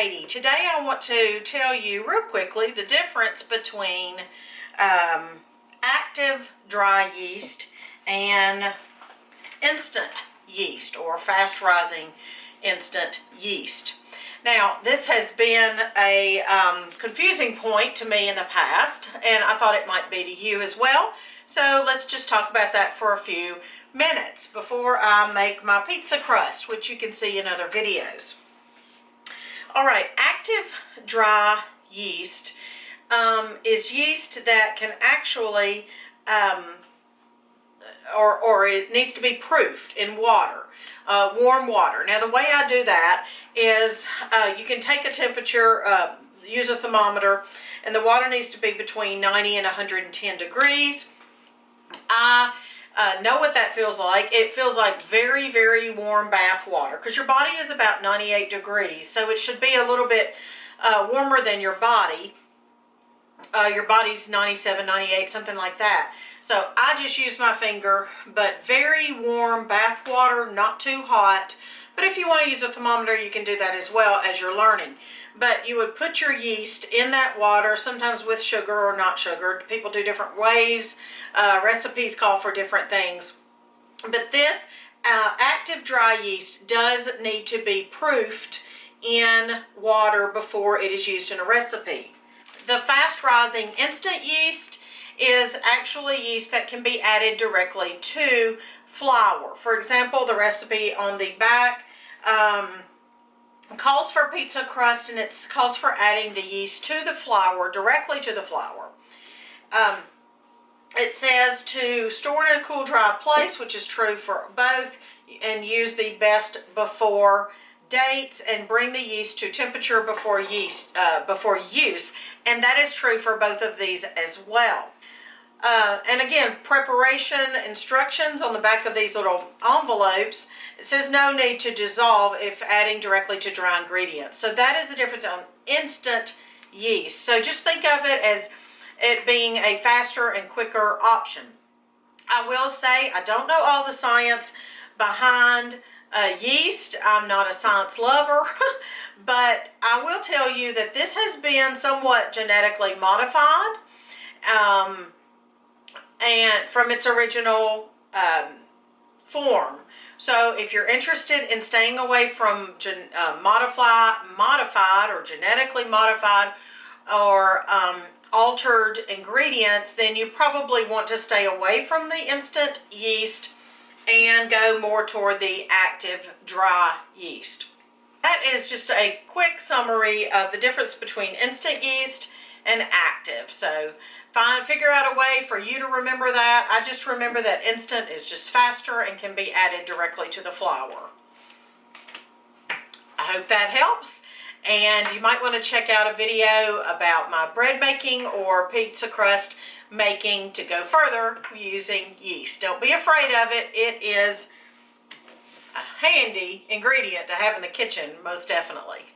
Katie. Today I want to tell you real quickly the difference between active dry yeast and instant yeast, or fast rising instant yeast. Now, this has been a confusing point to me in the past, and I thought it might be to you as well. So let's just talk about that for a few minutes before I make my pizza crust, which you can see in other videos. All right, active dry yeast is yeast that can actually, or it needs to be proofed in water, warm water. Now, the way I do that is you can take a temperature, use a thermometer, and the water needs to be between 90 and 110 degrees. I know what that feels like. It feels like very, very warm bath water, because your body is about 98 degrees, so it should be a little bit warmer than your body. Your body's 97, 98, something like that. So I just use my finger, but very warm bath water, not too hot. But if you want to use a thermometer, you can do that as well as you're learning. But you would put your yeast in that water, sometimes with sugar or not sugar. People do different ways. Recipes call for different things. But this active dry yeast does need to be proofed in water before it is used in a recipe. The fast rising instant yeast is actually yeast that can be added directly to flour. For example, the recipe on the back calls for pizza crust, and it calls for adding the yeast to the flour, directly to the flour. It says to store in a cool, dry place, which is true for both, and use the best before dates, and bring the yeast to temperature before use, and that is true for both of these as well. And again, preparation instructions on the back of these little envelopes. It says no need to dissolve if adding directly to dry ingredients. So that is the difference on instant yeast. So just think of it as it being a faster and quicker option. I will say I don't know all the science behind yeast. I'm not a science lover, but I will tell you that this has been somewhat genetically modified, and from its original form. So if you're interested in staying away from modified or genetically modified or altered ingredients, then you probably want to stay away from the instant yeast and go more toward the active dry yeast. That is just a quick summary of the difference between instant yeast and active. So figure out a way for you to remember that. I just remember that instant is just faster and can be added directly to the flour. I hope that helps. And you might want to check out a video about my bread making or pizza crust making to go further using yeast. Don't be afraid of it. It is a handy ingredient to have in the kitchen, most definitely.